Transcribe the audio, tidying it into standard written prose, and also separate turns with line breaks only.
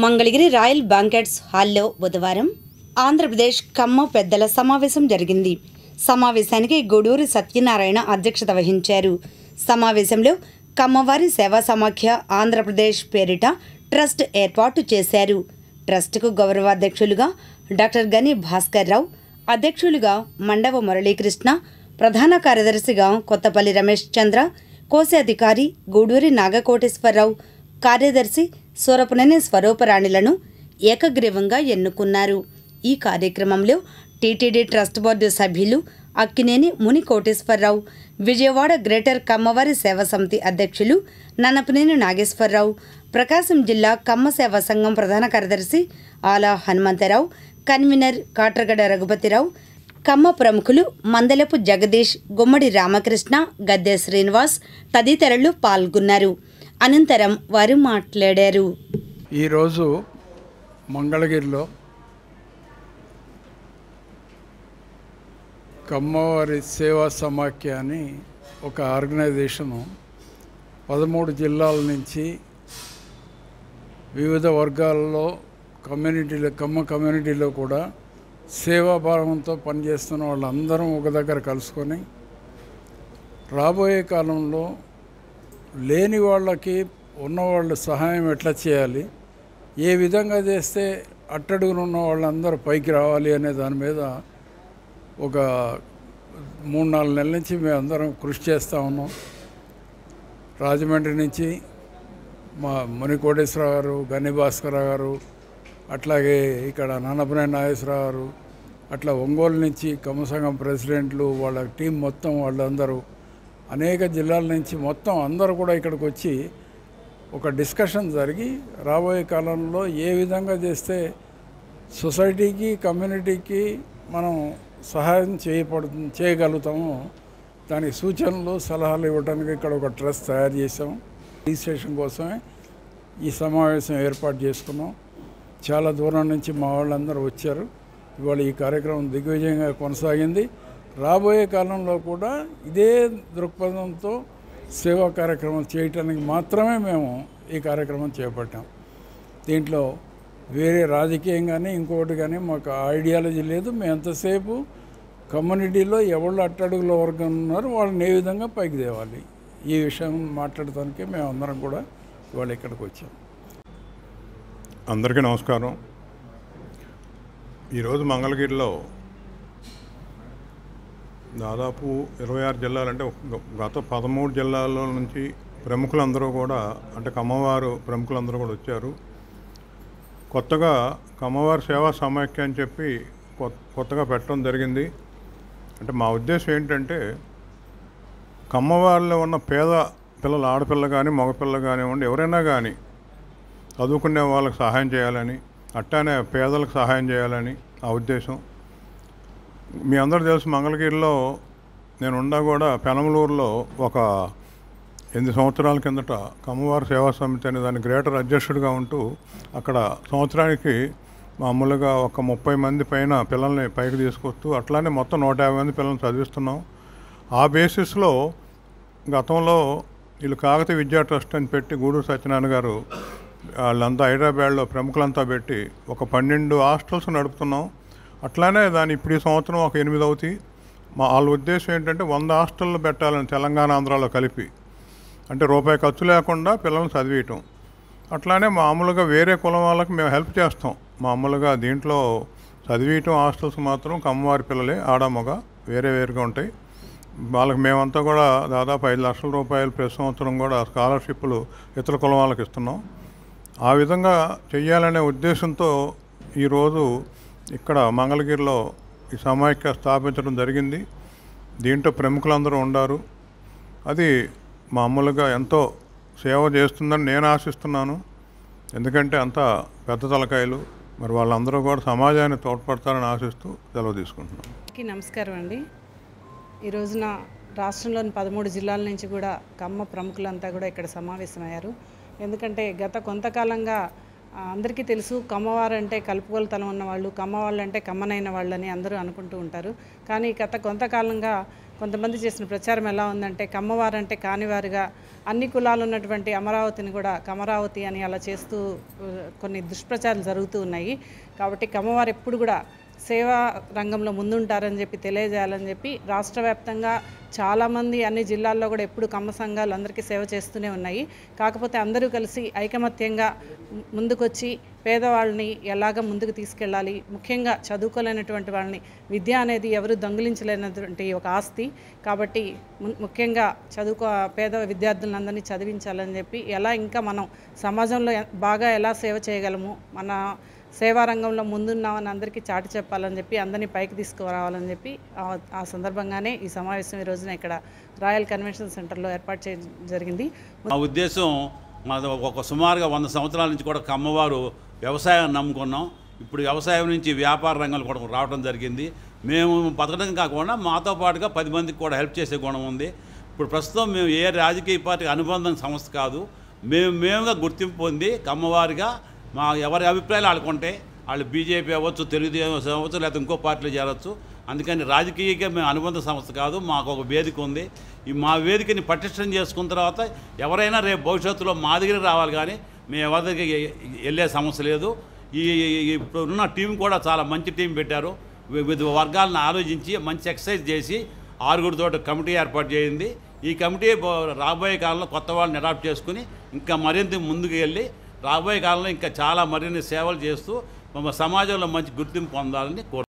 Mangalagiri royal banquets హాల్లో బుధవారం ఆంధ్రప్రదేశ్ కమ్మ పెద్దల సమావేశం జరిగింది. సమావేశానికి గూడూరు సత్యనారాయణ అధ్యక్షత వహించారు. సమావేశంలో కమ్మవారి సేవా సమాఖ్య ఆంధ్రప్రదేశ్ పేరిట ట్రస్ట్ ఏర్పాటు చేశారు. ట్రస్టుకు గౌరవాధ్యక్షులుగా డాక్టర్ గని భాస్కర్ రావు, అధ్యక్షులుగా మండవ మురళీకృష్ణ, ప్రధాన కార్యదర్శిగా కొత్తపల్లి రమేష్ చంద్ర, కోశాధికారి గూడూరి నాగకోటేశ్వరరావు, కార్యదర్శి సూరపునేని స్వరూపరాణిలను ఏకగ్రీవంగా ఎన్నుకున్నారు. ఈ కార్యక్రమంలో టీటీడీ ట్రస్ట్ బోర్డు సభ్యులు అక్కినేని ముని కోటేశ్వరరావు, విజయవాడ గ్రేటర్ కమ్మవారి సేవా సమితి అధ్యక్షులు నన్నపనేని నాగేశ్వరరావు, ప్రకాశం జిల్లా కమ్మ సేవా సంఘం ప్రధాన కార్యదర్శి ఆలా హనుమంతరావు, కన్వీనర్ కాట్రగడ రఘుపతిరావు, కమ్మ ప్రముఖులు మందలపు జగదీష్, గుమ్మడి రామకృష్ణ, గద్దె శ్రీనివాస్ తదితరులు పాల్గొన్నారు. అనంతరం వారు మాట్లాడారు.
ఈరోజు మంగళగిరిలో కమ్మవారి సేవా సమాఖ్య అని ఒక ఆర్గనైజేషను 13 జిల్లాల నుంచి వివిధ వర్గాలలో కమ్మ కమ్యూనిటీలో కూడా సేవాభావంతో పనిచేస్తున్న వాళ్ళందరం ఒక దగ్గర కలుసుకొని రాబోయే కాలంలో లేని వాళ్ళకి ఉన్నవాళ్ళు సహాయం ఎట్లా చేయాలి, ఏ విధంగా చేస్తే అట్టడుగున ఉన్న వాళ్ళందరూ పైకి రావాలి అనే దాని మీద ఒక 3-4 నెలల నుంచి మేమందరం కృషి చేస్తూ ఉన్నాం. రాజమండ్రి నుంచి మా ముని కోటేశ్వరరావు గారు, గని భాస్కర్ గారు, అట్లాగే ఇక్కడ నన్నపనేని నాగేశ్వరరావు గారు, అట్లా ఒంగోలు నుంచి కమ్మ సంఘం ప్రెసిడెంట్లు వాళ్ళ టీం మొత్తం వాళ్ళందరూ అనేక జిల్లాల నుంచి మొత్తం అందరూ కూడా ఇక్కడికి వచ్చి ఒక డిస్కషన్ జరిగి రాబోయే కాలంలో ఏ విధంగా చేస్తే సొసైటీకి కమ్యూనిటీకి మనం సహాయం చేయగలుగుతామో దానికి సూచనలు సలహాలు ఇవ్వడానికి ఇక్కడ ఒక ట్రస్ట్ తయారు చేసాం. రిజిస్ట్రేషన్ కోసమే ఈ సమావేశం ఏర్పాటు చేసుకున్నాం. చాలా దూరం నుంచి మా వాళ్ళందరూ వచ్చారు. ఇవాళ ఈ కార్యక్రమం దిగ్విజయంగా కొనసాగింది. రాబోయే కాలంలో కూడా ఇదే దృక్పథంతో సేవా కార్యక్రమం చేయటానికి మాత్రమే మేము ఈ కార్యక్రమం చేపట్టాం. దీంట్లో వేరే రాజకీయం కానీ ఇంకోటి కానీ మాకు ఐడియాలజీ లేదు. మేము ఎంతసేపు కమ్యూనిటీలో ఎవళ్ళు అట్టడుగుల వర్గం ఉన్నారో వాళ్ళని ఏ విధంగా పైకి తేవాలి, ఈ విషయం మాట్లాడటానికి మేము అందరం కూడా ఇవాళ ఇక్కడికి వచ్చాం.
అందరికీ నమస్కారం. ఈరోజు మంగళగిరిలో దాదాపు 26 జిల్లాలు, అంటే గత 13 జిల్లాల నుంచి ప్రముఖులందరూ కూడా, అంటే కమ్మవారు ప్రముఖులందరూ కూడా వచ్చారు. కొత్తగా కమ్మవారి సేవా సమాఖ్య అని చెప్పి కొత్తగా పెట్టడం జరిగింది. అంటే మా ఉద్దేశం ఏంటంటే కమ్మవారిలో ఉన్న పేద పిల్లలు, ఆడపిల్ల కానీ మగపిల్ల కానివ్వండి, ఎవరైనా కానీ చదువుకునే వాళ్ళకి సహాయం చేయాలని, అట్టానే పేదలకు సహాయం చేయాలని ఆ ఉద్దేశం. మీ అందరూ తెలుసు, మంగళగిరిలో నేను ఉండా కూడా పెనమలూరులో ఒక 8 సంవత్సరాల కిందట కమ్మవారి సేవా సమితి అనే దాని గ్రేటర్ అధ్యక్షుడిగా ఉంటూ అక్కడ సంవత్సరానికి మామూలుగా ఒక 30 మంది పైన పిల్లల్ని పైకి తీసుకొస్తూ అట్లానే మొత్తం 150 మంది పిల్లల్ని చదివిస్తున్నాం. ఆ బేసిస్లో గతంలో వీళ్ళు కాకతీయ విద్యా ట్రస్ట్ అని పెట్టి గూడూరు సత్యనారాయణ గారు వాళ్ళంతా హైదరాబాద్లో ప్రముఖులంతా పెట్టి ఒక 12 హాస్టల్స్ నడుపుతున్నాం. అట్లానే దాని ఇప్పుడు ఈ సంవత్సరం ఒక 8 అవుతాయి. వాళ్ళ ఉద్దేశం ఏంటంటే 100 హాస్టళ్ళు పెట్టాలని తెలంగాణ ఆంధ్రాలో కలిపి, అంటే రూపాయి ఖర్చు లేకుండా పిల్లల్ని చదివేయటం. అట్లానే మామూలుగా వేరే కులం వాళ్ళకి మేము హెల్ప్ చేస్తాం. మామూలుగా దీంట్లో చదివేయటం హాస్టల్స్ మాత్రం కమ్మవారి పిల్లలే, ఆడమగ వేరుగా ఉంటాయి. వాళ్ళకి మేమంతా కూడా దాదాపు 5 లక్షల రూపాయలు ప్రతి సంవత్సరం కూడా స్కాలర్షిప్లు ఇతర కులం వాళ్ళకి ఇస్తున్నాం. ఆ విధంగా చెయ్యాలనే ఉద్దేశంతో ఈరోజు ఇక్కడ మంగళగిరిలో ఈ సమాఖ్య స్థాపించడం జరిగింది. దీంట్లో ప్రముఖులందరూ ఉన్నారు. అది మామూలుగా ఎంతో సేవ చేస్తుందని నేను ఆశిస్తున్నాను. ఎందుకంటే అంత పెద్ద తలకాయలు, మరి వాళ్ళందరూ కూడా సమాజాన్ని తోడ్పడతారని ఆశిస్తూ సెలవు తీసుకుంటున్నాను.
నమస్కారం అండి. ఈ రోజున రాష్ట్రంలోని 13 జిల్లాల నుంచి కూడా కమ్మ ప్రముఖులంతా కూడా ఇక్కడ సమావేశమయ్యారు. ఎందుకంటే గత కొంతకాలంగా అందరికీ తెలుసు కమ్మవారంటే కలుపుకొలతనం ఉన్నవాళ్ళు, కమ్మవాళ్ళు అంటే కమ్మనైన వాళ్ళని అందరూ అనుకుంటూ ఉంటారు. కానీ గత కొంతకాలంగా కొంతమంది చేసిన ప్రచారం ఎలా ఉందంటే కమ్మవారంటే కానివారుగా అన్ని కులాలు ఉన్నటువంటి అమరావతిని కూడా కమరావతి అని అలా చేస్తూ కొన్ని దుష్ప్రచారాలు జరుగుతూ ఉన్నాయి. కాబట్టి కమ్మవారు ఎప్పుడు కూడా సేవా రంగంలో ముందుంటారని చెప్పి తెలియజేయాలని చెప్పి రాష్ట్ర వ్యాప్తంగా చాలామంది అన్ని జిల్లాల్లో కూడా ఎప్పుడు కమ్మ సంఘాలు అందరికీ సేవ చేస్తూనే ఉన్నాయి. కాకపోతే అందరూ కలిసి ఐకమత్యంగా ముందుకొచ్చి పేదవాళ్ళని ఎలాగ ముందుకు తీసుకెళ్ళాలి, ముఖ్యంగా చదువుకోలేనటువంటి వాళ్ళని, విద్య అనేది ఎవరు దొంగిలించలేనటువంటి ఒక ఆస్తి. కాబట్టి ముఖ్యంగా పేద విద్యార్థులందరినీ చదివించాలని చెప్పి ఎలా ఇంకా మనం సమాజంలో బాగా ఎలా సేవ చేయగలము, మన సేవా రంగంలో ముందున్నామని అందరికీ చాటి చెప్పాలని చెప్పి అందరినీ పైకి తీసుకురావాలని చెప్పి ఆ సందర్భంగానే ఈ సమావేశం ఈ రోజున ఇక్కడ రాయల్ కన్వెన్షన్ సెంటర్లో ఏర్పాటు చేయడం జరిగింది.
మా ఉద్దేశం ఒక సుమారుగా 100 సంవత్సరాల నుంచి కూడా కమ్మవారు వ్యవసాయాన్ని నమ్ముకున్నాం. ఇప్పుడు వ్యవసాయం నుంచి వ్యాపార రంగంలో కూడా రావడం జరిగింది. మేము బతకడం కాకుండా మాతో పాటుగా 10 మందికి కూడా హెల్ప్ చేసే గుణం ఉంది. ఇప్పుడు ప్రస్తుతం మేము ఏ రాజకీయ పార్టీకి అనుబంధం సంస్థ కాదు. మేముగా గుర్తింపు పొంది కమ్మవారిగా మా ఎవరి అభిప్రాయాలు వాళ్ళకుంటే, వాళ్ళు బీజేపీ అవ్వచ్చు, తెలుగుదేశం అవ్వచ్చు, లేకపోతే ఇంకో పార్టీలో చేరవచ్చు. అందుకని రాజకీయంగా మేము అనుబంధ సంస్థ కాదు, మాకు ఒక వేదిక ఉంది. ఈ మా వేదికని పటిష్టం చేసుకున్న తర్వాత ఎవరైనా రేపు భవిష్యత్తులో మా దగ్గర రావాలి, కానీ మేము ఎవరి దగ్గరికి వెళ్ళే సమస్య లేదు. ఇప్పుడు ఉన్న టీం కూడా చాలా మంచి టీం పెట్టారు. వివిధ వర్గాలను ఆలోచించి మంచి ఎక్సర్సైజ్ చేసి 6 కమిటీ ఏర్పాటు చేయింది. ఈ కమిటీ రాబోయే కాలంలో కొత్త వాళ్ళని అడాప్ట్ చేసుకుని ఇంకా మరింత ముందుకు వెళ్ళి రాబోయే కాలంలో ఇంకా చాలా మరిన్ని సేవలు చేస్తూ సమాజంలో మంచి గుర్తింపు పొందాలని కోరుతున్నాను.